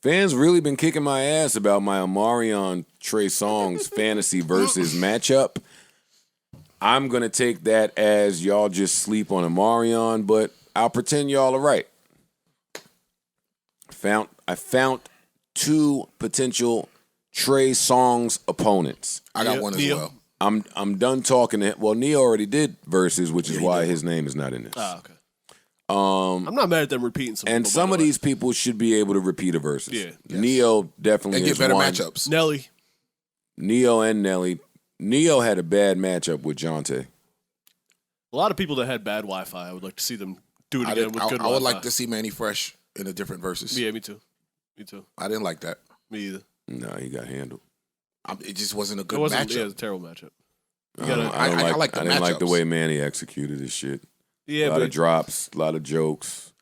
Fans really been kicking my ass about my Omarion Trey Songz fantasy versus matchup. I'm going to take that as y'all just sleep on Omarion, but I'll pretend y'all are right. I found two potential Trey Songz opponents. I got one as well. I'm done talking to him. Well, Neo already did verses, which is why his name is not in this. Okay. I'm not mad at them repeating some. And some of these people should be able to repeat a verses. Yeah. Neo definitely They get is better one. matchups. Nelly. Neo and Nelly. Neo had a bad matchup with Jonte. A lot of people that had bad Wi-Fi, I would like to see them do it again with good Wi-Fi. I would like to see Manny Fresh in a different verses. Yeah, me too. Me too. I didn't like that. Me either. No, he got handled. It just wasn't a good matchup. matchup. Yeah, it was a terrible matchup. I didn't like the way Manny executed his shit. Yeah, a lot of drops, a lot of jokes.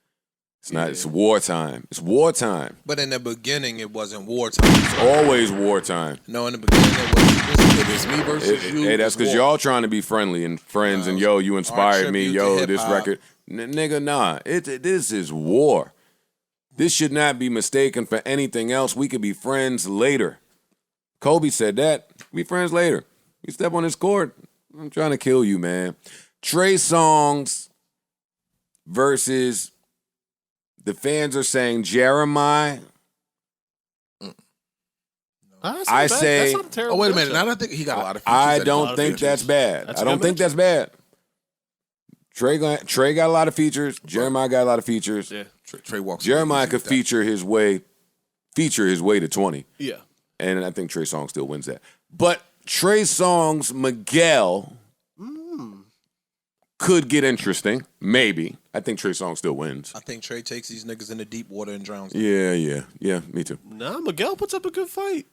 It's wartime. It's wartime. But in the beginning, it wasn't wartime. It's always wartime. No, in the beginning, it was me versus you. Hey, that's because y'all trying to be friendly and friends and, yo, you inspired me. Yo, this record. Nigga, nah. This is war. This should not be mistaken for anything else. We could be friends later. Kobe said that. Be friends later. You step on this court, I'm trying to kill you, man. Trey Songz versus... The fans are saying Jeremiah. I say. That's not a terrible wait a minute. matchup. Now I think he got a lot of features. I don't think that's bad. I don't think that's bad. Trey got a lot of features. Jeremiah got a lot of features. Yeah. Trey walks. Jeremiah could feature his way to 20. Yeah. And I think Trey Songz still wins that. But Trey Songz, Miguel could get interesting. Maybe. I think Trey Songz still wins. I think Trey takes these niggas in the deep water and drowns them. Yeah, me too. Nah, Miguel puts up a good fight.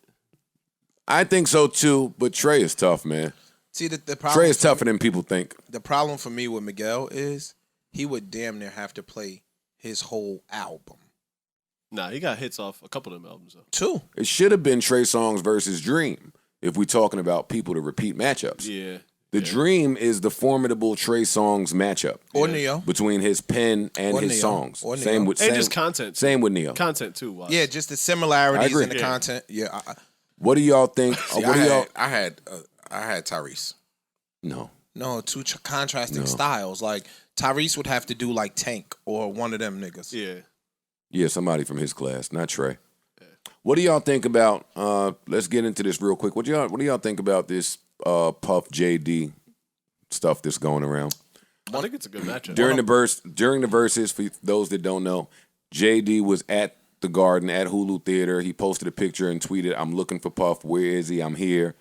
I think so too, but Trey is tough, man. See, the problem Trey is tougher than people think. The problem for me with Miguel is he would damn near have to play his whole album. Nah, he got hits off a couple of them albums, though. Two. It should have been Trey Songz versus Dream if we're talking about people to repeat matchups. Yeah. The Dream is the formidable Trey Songz matchup. Or Neo. Between his pen and his songs. Or Neo. Same with just content. Same with Neo. Content too. Watch. Yeah, just the similarities in the Yeah. content. Yeah. What do y'all think? I had Tyrese. No. No, two contrasting styles. Like Tyrese would have to do like Tank or one of them niggas. Yeah. Yeah, somebody from his class, not Trey. Yeah. What do y'all think about? Let's get into this real quick. What do y'all think about this Puff JD stuff that's going around? I think it's a good matchup. During the verses, for those that don't know, JD was at the Garden at Hulu Theater. He posted a picture and tweeted, "I'm looking for Puff. Where is he? I'm here."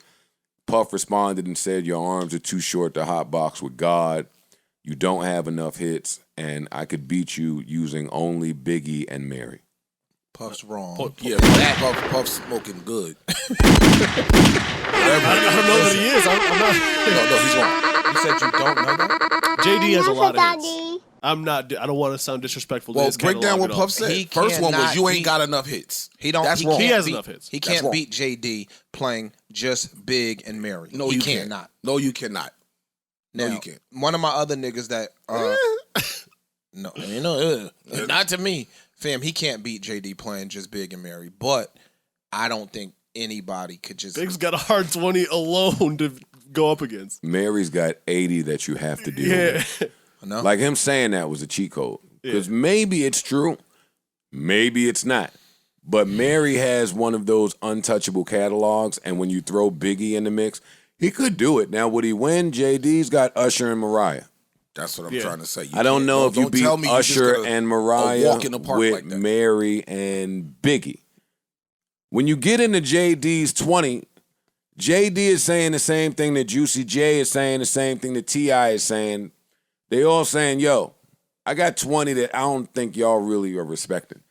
Puff responded and said, "Your arms are too short to hotbox with God. You don't have enough hits, and I could beat you using only Biggie and Mary." Puff's wrong. Puff's smoking good. I don't know that he is. I'm not. No, he's wrong. You said you don't know that? JD has a lot of hits. I don't want to sound disrespectful. Well, to his break down catalog what at all. Puff said. First one was you ain't got enough hits. That's wrong. He has enough hits. He can't beat JD playing just Big and Mary. No, he you can't. cannot. No, you cannot. Now, No, you can't. One of my other niggas that not to me, fam. He can't beat JD playing just Big and Mary. But I don't think anybody could just. Big's got a hard 20 alone to go up against. Mary's got 80 that you have to deal with. No. Like him saying that was a cheat code. Because maybe it's true, maybe it's not. But Mary has one of those untouchable catalogs, and when you throw Biggie in the mix, he could do it. Now, would he win? JD's got Usher and Mariah. That's what I'm trying to say. I don't know if you beat Usher and Mariah walk in the park with like that. Mary and Biggie. When you get into JD's 20, JD is saying the same thing that Juicy J is saying, the same thing that T.I. is saying. They all saying, yo, I got 20 that I don't think y'all really are respecting.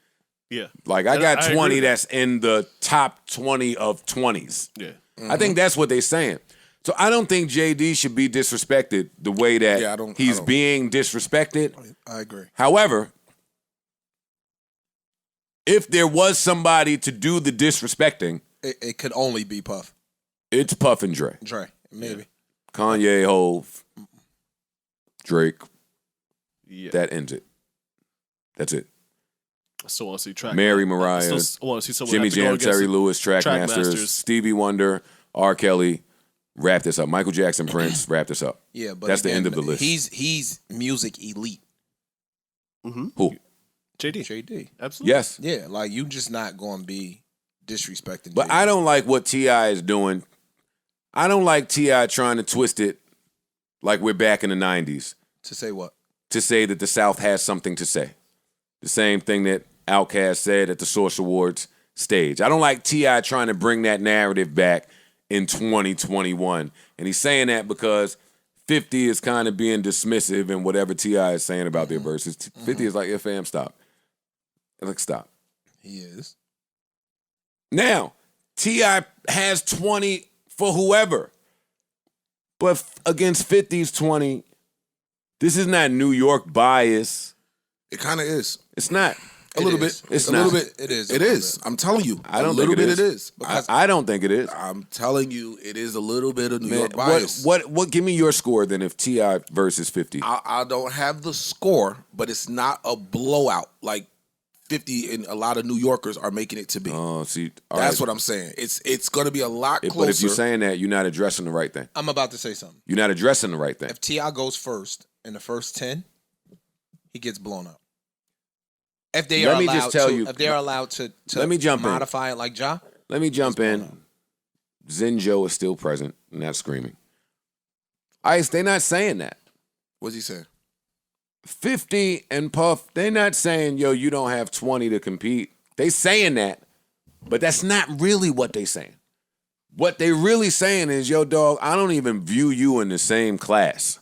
Yeah. Like, I got 20 that's in the top 20 of 20s. Yeah. Mm-hmm. I think that's what they're saying. So I don't think JD should be disrespected the way that he's being disrespected. I agree. However, if there was somebody to do the disrespecting, it could only be Puff. It's Puff and Dre. Maybe. Kanye, Hove, Drake. Yeah. That ends it. That's it. I still want to see track. Mary I Mariah, still want to see someone Jimmy have to go Jam, against Terry the Lewis, Trackmasters, Stevie Wonder, R. Kelly. Wrap this up. Michael Jackson, Prince. Wrap this up. Yeah, but that's again, the end of the list. He's music elite. Mm-hmm. Who? JD. Absolutely. Yes. Yeah, like you just not going to be disrespecting. But JD. I don't like what T.I. is doing. I don't like T.I. trying to twist it like we're back in the 90s. To say what? To say that the South has something to say. The same thing that Outkast said at the Source Awards stage. I don't like T.I. trying to bring that narrative back in 2021. And he's saying that because 50 is kind of being dismissive in whatever T.I. is saying about their verses. 50 is like, yeah, fam, stop. Like, stop. He is. Now, T.I. has 20 for whoever. But against 50's 20, this is not New York bias. It kind of is. It's not. A little bit. It's a not. little bit. It is. It is. I'm telling you. I don't a little think bit. It is. I don't think it is. I'm telling you, it is a little bit of New Man, York bias. what? Give me your score then if T.I. versus 50. I don't have the score, but it's not a blowout like 50 and a lot of New Yorkers are making it to be. Oh, see, That's what I'm saying. It's going to be a lot closer. But if you're saying that, you're not addressing the right thing. I'm about to say something. You're not addressing the right thing. If T.I. goes first in the first 10, he gets blown up. If they are allowed to, if they're allowed to let me jump modify it like Ja. Let me jump in. Zinjo is still present, not screaming. Ice, they're not saying that. What's he saying? 50 and Puff, they're not saying, yo, you don't have 20 to compete. They saying that, but that's not really what they saying. What they really saying is, yo, dog, I don't even view you in the same class.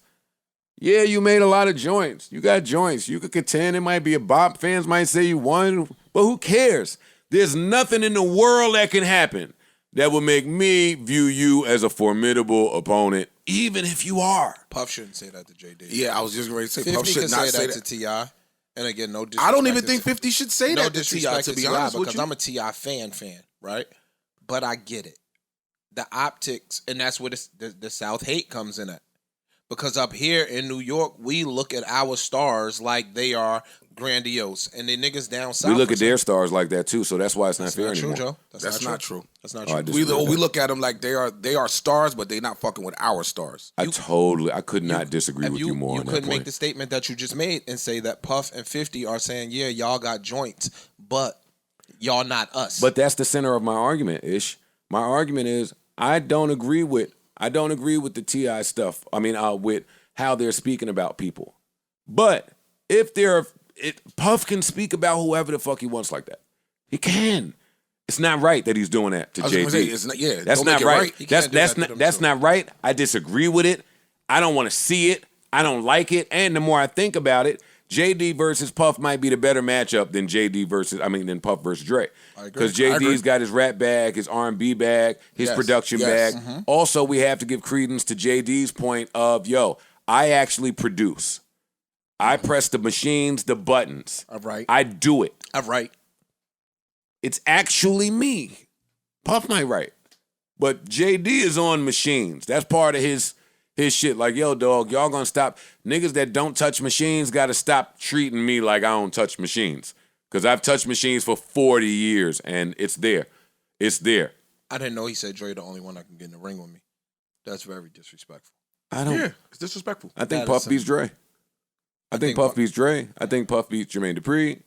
Yeah, you made a lot of joints. You got joints. You could contend. It might be a bop. Fans might say you won, but who cares? There's nothing in the world that can happen that will make me view you as a formidable opponent, even if you are. Puff shouldn't say that to JD. Yeah, I was just ready to say 50 Puff should can not say say that that to T.I. And again, no disrespect. I don't even think 50 should say no that to T.I., disrespect to be T.I. honest with because you. I'm a T.I. fan, right? But I get it. The optics, and that's where the South hate comes in at. Because up here in New York, we look at our stars like they are grandiose, and the niggas down south. We look at their stars like that too, so that's why it's not fair true, anymore. Joe. That's not true. That's not Oh, I true. disagree. We look at them like they are stars, but they're not fucking with our stars. I could not disagree with you more on that couldn't point. make the statement that you just made and say that Puff and 50 are saying, yeah, y'all got joints, but y'all not us. But that's the center of my argument, Ish. My argument is I don't agree with the T.I. stuff. I mean, with how they're speaking about people. But if Puff can speak about whoever the fuck he wants like that. He can. It's not right that he's doing that to JD. That's not right. That's not right. I disagree with it. I don't want to see it. I don't like it. And the more I think about it, JD versus Puff might be the better matchup than than Puff versus Dre. Because JD's got his rap bag, his R&B bag, his production bag. Mm-hmm. Also, we have to give credence to JD's point of, yo, I actually produce. I press the machines, the buttons. All right. I do it. All right. It's actually me. Puff might write. But JD is on machines. That's part of his shit. Like, yo, dog, y'all gonna stop. Niggas that don't touch machines gotta stop treating me like I don't touch machines. Because I've touched machines for 40 years, and it's there. It's there. I didn't know he said Dre the only one that can get in the ring with me. That's very disrespectful. I don't. Yeah, it's disrespectful. I think Puff beats Dre. I think Puff beats Dre. I think Puff beats Jermaine Dupri.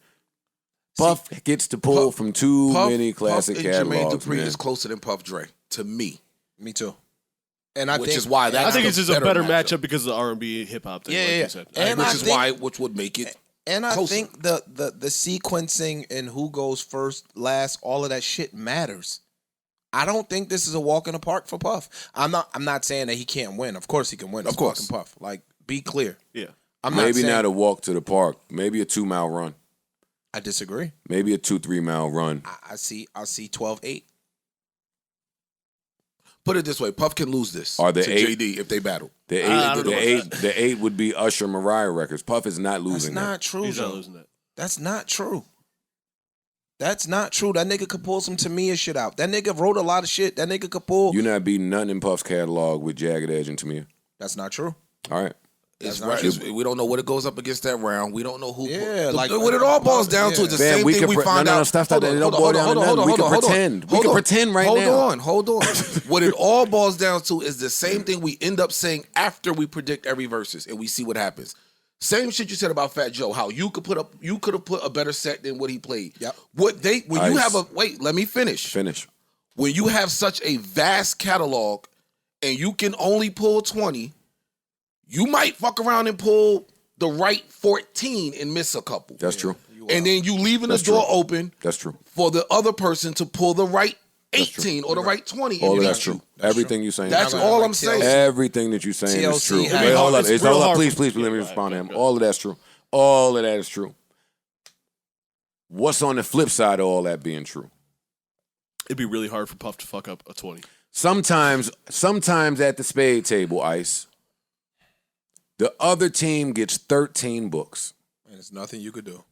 Puff gets to pull from too many classic catalogs. Jermaine Dupri is closer than Puff Dre to me. Me too. And I which think, is why I think it's just a better matchup because of the R&B hip hop thing. Like you said. And which would make it. And I closer. think the sequencing and who goes first, last, all of that shit matters. I don't think this is a walk in the park for Puff. I'm not saying that he can't win. Of course he can win. Of course, Puff. Like, be clear. Yeah. Maybe not a walk to the park. Maybe a 2-mile run. I disagree. Maybe a 2-3 mile run. I see 12-8. Put it this way: Puff can lose this to JD if they battle. The 8 would be Usher Mariah records. Puff is not losing. That's not true. He's not losing that. That's not true. That's not true. That nigga could pull some Tamia shit out. That nigga wrote a lot of shit. That nigga could pull. You're not beating nothing in Puff's catalog with Jagged Edge and Tamia. That's not true. All right. We don't know what it goes up against that round. We don't know who. Yeah, what it all boils down to is the same thing we find out. Stuff that don't boil down to nothing. We can pretend. We can pretend right now. Hold on. What it all boils down to is the same thing we end up saying after we predict every versus and we see what happens. Same shit you said about Fat Joe. How you could have put a better set than what he played. Yep. You have let me finish. Finish. When you have such a vast catalog and you can only pull 20, you might fuck around and pull the right 14 and miss a couple. That's true. And then you leaving the door open. That's true. For the other person to pull the right 18 or the right 20. All of that's true. Everything you're saying. That's all I'm saying. Everything that you're saying is true. TLC Wait, hold up. Hold up. Please, let me Right, respond to him. good. All of that's true. All of that is true. What's on the flip side of all that being true? It'd be really hard for Puff to fuck up a 20. Sometimes at the spade table, Ice, the other team gets 13 books. And there's nothing you could do.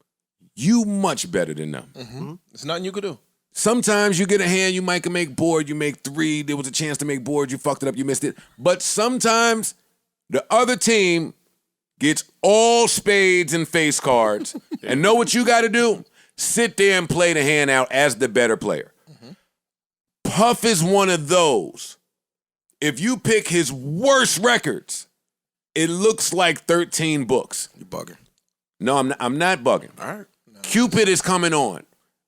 You much better than them. Mm-hmm. There's nothing you could do. Sometimes you get a hand, you might can make board, you make 3, there was a chance to make board, you fucked it up, you missed it. But sometimes the other team gets all spades and face cards. And know what you got to do? Sit there and play the hand out as the better player. Mm-hmm. Puff is one of those. If you pick his worst records, it looks like 13 books. You bugging. No, I'm not bugging. All right. No. Cupid is coming on.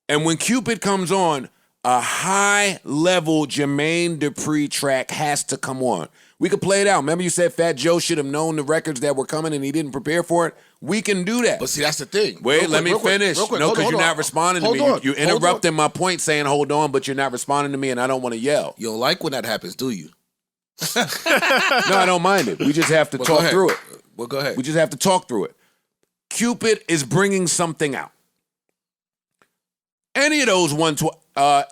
And when Cupid comes on, a high-level Jermaine Dupri track has to come on. We could play it out. Remember you said Fat Joe should have known the records that were coming and he didn't prepare for it? We can do that. But see, that's the thing. Wait, let me finish. No, because you're not responding to me. You're interrupting my point saying hold on, but you're not responding to me and I don't want to yell. You don't like when that happens, do you? No, I don't mind it. We just have to talk through it. Well, go ahead. We just have to talk through it. Cupid is bringing something out. Any of those 112,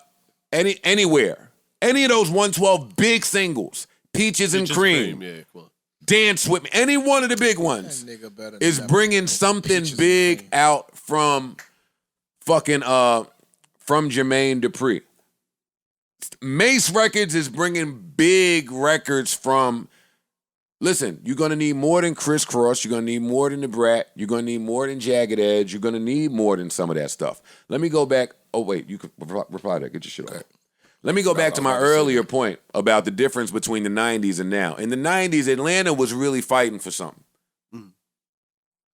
anywhere, any of those 112 big singles, Peaches and Cream, Yeah, come on. Dance With Me, any one of the big ones is bringing something big out from fucking from Jermaine Dupri. Mace Records is bringing big records from. Listen, you're going to need more than Crisscross. You're going to need more than The Brat. You're going to need more than Jagged Edge. You're going to need more than some of that stuff. Let me go back. Oh, wait. You can reply to that. Get your shit off. Let me go back to my earlier point about the difference between the 90s and now. In the 90s, Atlanta was really fighting for something. Mm-hmm.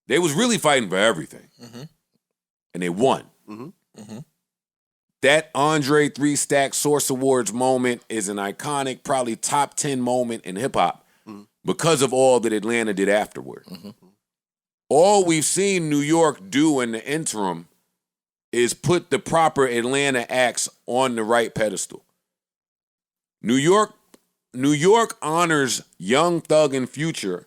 They was really fighting for everything. Mm-hmm. And they won. Mm-hmm. Mm-hmm. That Andre 3-Stack Source Awards moment is an iconic, probably top 10 moment in hip-hop. Because of all that Atlanta did afterward. Mm-hmm. All we've seen New York do in the interim is put the proper Atlanta acts on the right pedestal. New York honors Young Thug and Future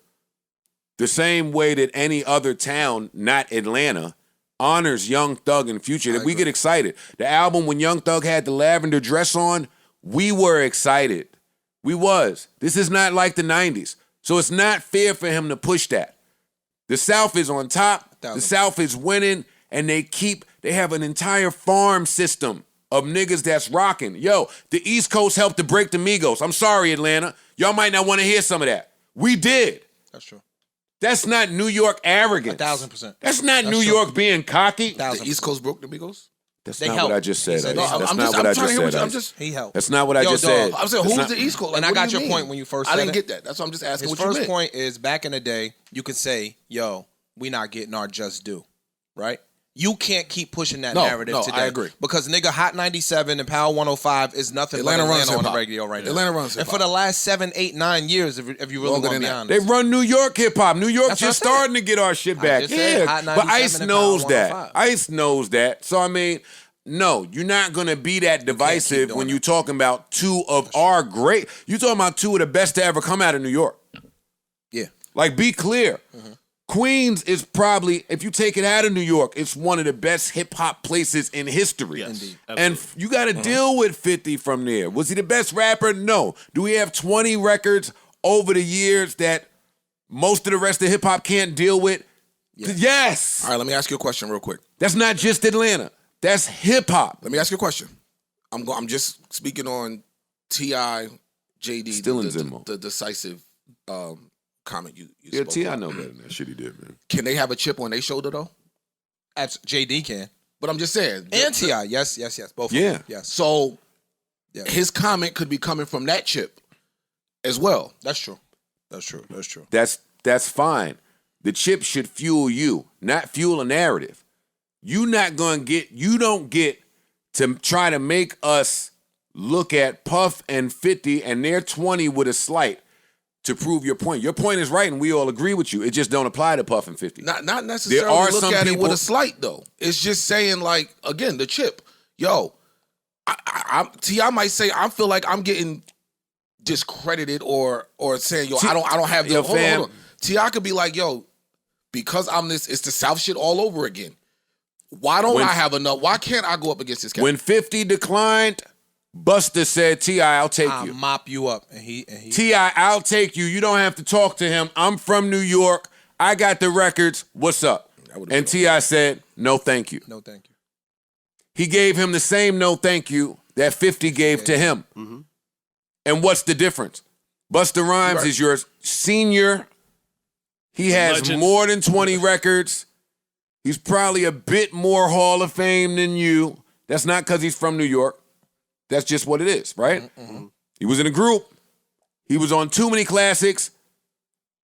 the same way that any other town, not Atlanta, honors Young Thug and Future. That we get excited. The album when Young Thug had the lavender dress on, we were excited. We was. This is not like the 90s. So it's not fair for him to push that. The South is on top. The South is winning. And they have an entire farm system of niggas that's rocking. Yo, the East Coast helped to break the Migos. I'm sorry, Atlanta. Y'all might not want to hear some of that. We did. That's true. That's not New York arrogance. 1,000%. That's not New York being cocky. The East Coast broke the Migos? That's not what I just said. That's not what I just said. He helped. That's not what I just said. I'm saying, who's the East Coast? And I got your point when you first said it. I didn't get that. That's what I'm just asking His what you meant. first point is, back in the day, you could say, yo, we not getting our just due, right? You can't keep pushing that narrative today. I agree. Because nigga, Hot 97 and Power 105 is nothing but Atlanta on the radio right now. Atlanta runs hip-hop. And for the last 7, 8, 9 years, if you really want to be honest. They run New York hip-hop. New York just starting to get our shit back. Yeah, but Ice knows that. Ice knows that. So, I mean, no, you're not going to be that divisive when you're talking about two of our great. You're talking about two of the best to ever come out of New York. Yeah. Like, be clear. Mm-hmm. Queens is probably, if you take it out of New York, it's one of the best hip-hop places in history. Yes, indeed. And you got to deal with 50 from there. Was he the best rapper? No. Do we have 20 records over the years that most of the rest of hip-hop can't deal with? Yes. All right, let me ask you a question real quick. That's not just Atlanta. That's hip-hop. Let me ask you a question. I'm just speaking on T.I., J.D., Still in Zimmo. the decisive comment you Yeah, spoke T.I. about. know better than that shit he did, man. Can they have a chip on their shoulder though? JD can. But I'm just saying. And T.I. Yes. Both Yeah. of them. Yes. So Yeah. his comment could be coming from that chip as well. That's true. That's fine. The chip should fuel you, not fuel a narrative. You don't get to try to make us look at Puff and 50 and their 20 with a slight to prove your point. Your point is right, and we all agree with you. It just don't apply to Puff and 50. Not necessarily There are look some at it people- with a slight though. It's just saying like again the chip. Yo, T.I. might say I feel like I'm getting discredited or saying yo I don't have the Yo, hold fam. on. T.I. could be like yo because I'm this. It's the South shit all over again. Why don't I have enough? Why can't I go up against this guy? When 50 declined, Buster said, T.I., I'll take I'll you. mop you up. And he T.I., I'll take you. You don't have to talk to him. I'm from New York. I got the records. What's up? And T.I. said, no, thank you. No, thank you. He gave him the same no thank you that 50 gave to him. Mm-hmm. And what's the difference? Busta Rhymes is your senior. He has Legend. more than 20 records. He's probably a bit more Hall of Fame than you. That's not because he's from New York. That's just what it is, right? Mm-hmm. He was in a group. He was on too many classics.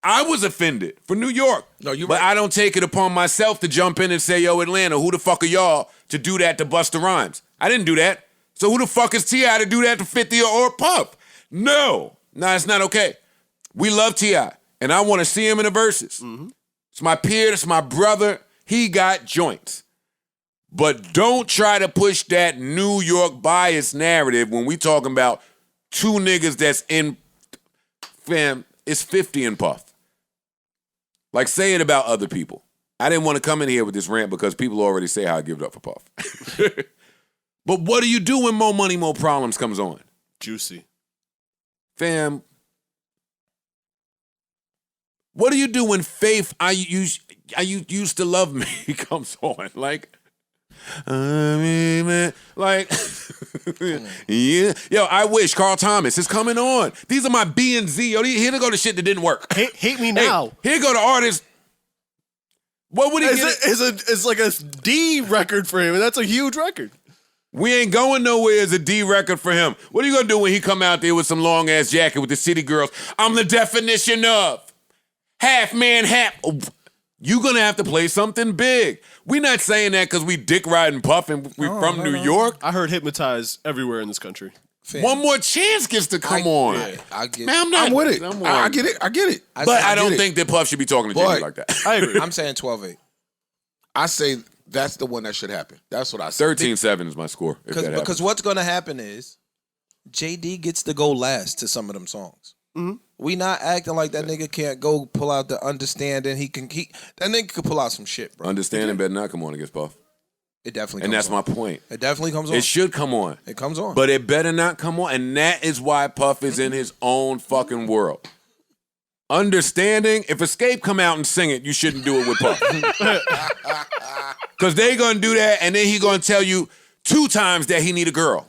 I was offended for New York. No, you're but right. I don't take it upon myself to jump in and say, yo, Atlanta, who the fuck are y'all to do that to Busta Rhymes? I didn't do that. So who the fuck is T.I. to do that to 50 or Puff? No, it's not okay. We love T.I., and I want to see him in the verses. Mm-hmm. It's my peer, it's my brother. He got joints. But don't try to push that New York bias narrative when we talking about two niggas that's in, fam, it's 50 and Puff. Like, say it about other people. I didn't want to come in here with this rant because people already say how I give it up for Puff. But what do you do when More Money, More Problems comes on? Juicy. Fam, what do you do when Faith, I used to love me comes on? Like, I mean, man, like, yeah. Yo, I wish Carl Thomas is coming on. These are my B and Z. Yo, here to go to shit that didn't work. Hate me now. Hey, here go the artists. What would he get? It's like a D record for him, and that's a huge record. We ain't going nowhere as a D record for him. What are you gonna do when he come out there with some long ass jacket with the city girls? I'm the definition of half man, half. You gonna have to play something big. We not saying that because we dick riding Puff and we from New York. I heard Hypnotize everywhere in this country. Fam. One more chance gets to come on. I get. Man, I'm with it. I get it. But I don't think that Puff should be talking to Jimmy like that. I agree. I'm saying 12-8. I say that's the one that should happen. That's what I say. 13-7 is my score. If that happens. Because what's going to happen is JD gets to go last to some of them songs. Mm-hmm. We not acting like that nigga can't go pull out the understanding. That nigga could pull out some shit, bro. Understanding better not come on against Puff. It definitely And comes that's on. my point. It definitely comes on. It should come on. It comes on. But it better not come on. And that is why Puff is in his own fucking world. Understanding, if Escape come out and sing it, you shouldn't do it with Puff. Because they going to do that, and then he going to tell you 2 times that he need a girl.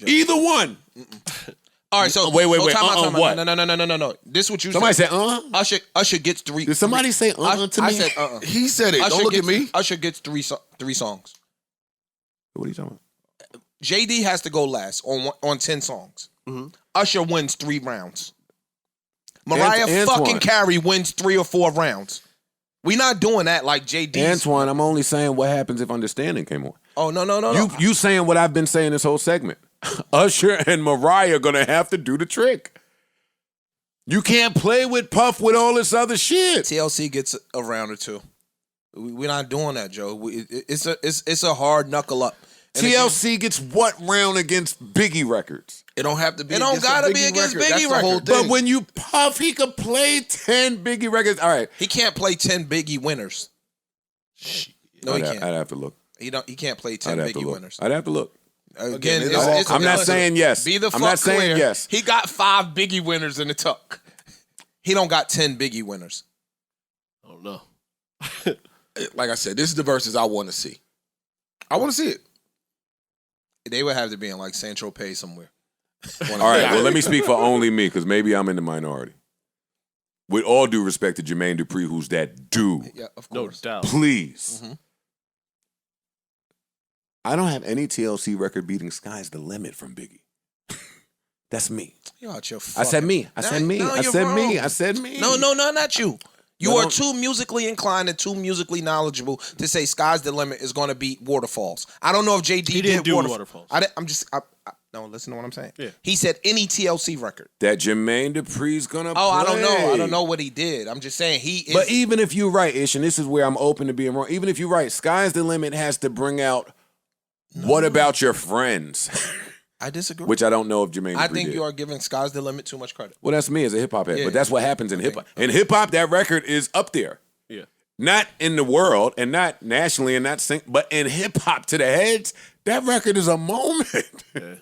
Either one. All right, so Wait, time out. what? No. This is what you Somebody said. said, Usher gets 3. Did somebody say to me? I said He said it. Don't look at me. Usher gets 3 songs. What are you talking about? JD has to go last on 10 songs. Mm-hmm. Usher wins 3 rounds. Mariah Antoine. fucking Carey wins 3 or 4 rounds. We not doing that like JD. Antoine, I'm only saying what happens if Understanding came on. Oh, no. You saying what I've been saying this whole segment. Usher and Mariah are going to have to do the trick. You can't play with Puff with all this other shit. TLC gets a round or 2. We're not doing that, Joe. It's a hard knuckle up. And TLC gets what round against Biggie records? It don't have to be. It don't against a gotta be against record. Biggie That's the whole record. thing. But when you Puff, he could play 10 Biggie records. All right. he can't play 10 Biggie winners. No, he can't. I'd have to look. He can't play 10 I'd have to Biggie look. winners. I'd have to look. Again, it's all- I'm not saying yes. Be the fuck I'm not clear. saying yes. He got 5 Biggie winners in the tuck. He don't got 10 Biggie winners. I don't know. Like I said, this is the verses I want to see. I want to see it. They would have to be in like Saint Tropez somewhere. All right, well, let me speak for only me, because maybe I'm in the minority. With all due respect to Jermaine Dupri, who's that dude. Yeah, of No course. doubt. Please. Mhm. I don't have any TLC record beating Sky's the Limit from Biggie. That's me. You're out your I said me. I said me. No, I you're said wrong. me. I said me. No, not you. You No, are don't- too musically inclined and too musically knowledgeable to say "Sky's the Limit" is going to beat Waterfalls. I don't know if JD He didn't did do Waterfalls. Waterfalls. No, listen to what I'm saying. Yeah. He said any TLC record. That Jermaine Dupri's gonna play. Oh, I don't know. I don't know what he did. I'm just saying he is. But even if you're right, Ish, and this is where I'm open to being wrong, even if you're right, Sky's the Limit has to bring out What About Your Friends? I disagree. Which I don't know if Jermaine Dupri I think did. you are giving "Sky's the Limit" too much credit. Well, that's me as a hip-hop head, Yeah. but that's what happens in hip-hop. In hip-hop, that record is up there. Yeah. Not in the world and not nationally and not but in hip-hop to the heads, that record is a moment. Yeah.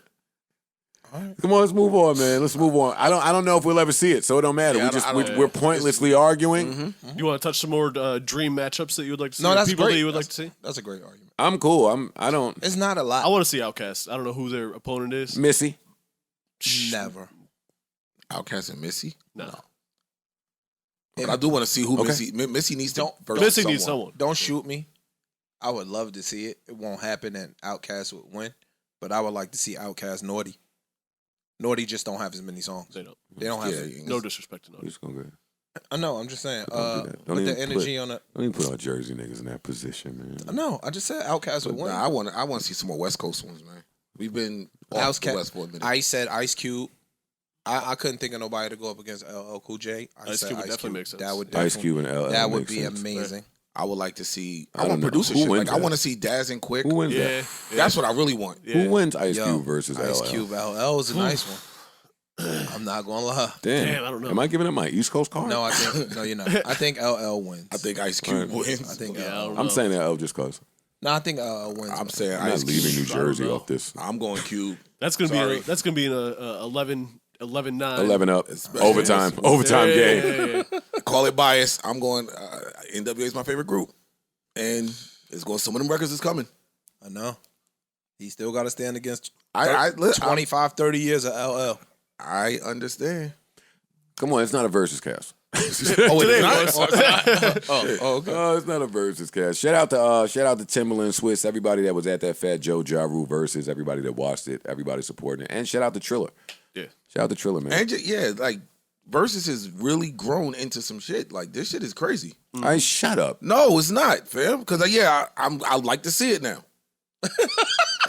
Come on, let's move on, man. Let's move on. I don't know if we'll ever see it, so it don't matter. Yeah, We're pointlessly arguing. You want to touch some more dream matchups that you would like to see? No, or that's people great. that you would like to see? That's a great argument. I'm cool. I don't It's not a lot. I want to see Outkast. I don't know who their opponent is. Missy. Never. Outkast and Missy. No. But I do want to see who Okay. Missy needs to verse Missy someone. needs someone. Don't shoot me. I would love to see it. It won't happen, and Outkast would win. But I would like to see Outkast Naughty. Naughty just don't have as many songs. They don't. They don't have. Yeah, No disrespect to Naughty. Just gonna go. No, I'm just saying. Don't do that. Don't With the even energy on it. Don't even put our Jersey niggas in that position, man. No, I just said Outkast would win. Nah, I want to see some more West Coast ones, man. We've been off the West for a minute. I said Ice Cube. I couldn't think of nobody to go up against LL Cool J. I Ice said Cube would definitely make sense. That would Ice definitely, Cube and LL that would makes be sense. amazing. I would like to see. I I don't want know. producer Who shit. wins Like I that? want to see Daz and Quick. Who wins Yeah. that? That's what I really want. Yeah. Who wins Ice Yo, Cube versus Ice LL? Cube LL is a nice one. I'm not gonna lie. Damn, I don't know. Am I giving up my East Coast card? No, I think no, you're not. I think LL wins. I think Ice Cube wins. I think Yeah, I LL. don't I'm know. saying LL just cause. No, I think LL wins. I'm saying I'm not Ice leaving New Cube. Jersey know. off this. I'm going Cube. That's gonna Sorry. be an 11-9. 11 up. Especially- Overtime Yeah, game. yeah, yeah. Call it bias. I'm going. NWA is my favorite group, and it's going. Some of them records is coming. I know. He still got to stand against I 25, 30 years of LL. I understand. Come on, it's not a versus cast. Oh, Today it's was. not? Okay. Oh, it's not a versus cast. Shout out to Timberland, Swiss, everybody that was at that Fat Joe Ja Rule versus, everybody that watched it, everybody supporting it, and shout out to Triller. Yeah. Shout out to Triller, man. And yeah, like Versus has really grown into some shit. Like this shit is crazy. All right, shut up. No, it's not, fam. Because I'd like to see it now.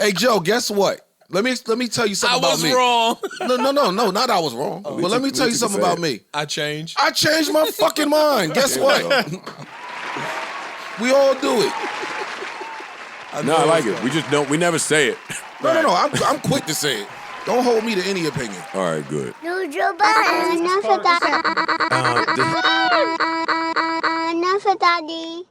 Hey, Joe, guess what? Let me tell you something about me. wrong. No, not I was wrong. But let me tell you something about me. I changed. I changed my fucking mind. Guess what? We all do it. No, I like it. We just don't. We never say it. No. I'm quick to say it. Don't hold me to any opinion. All right, good. Enough of that.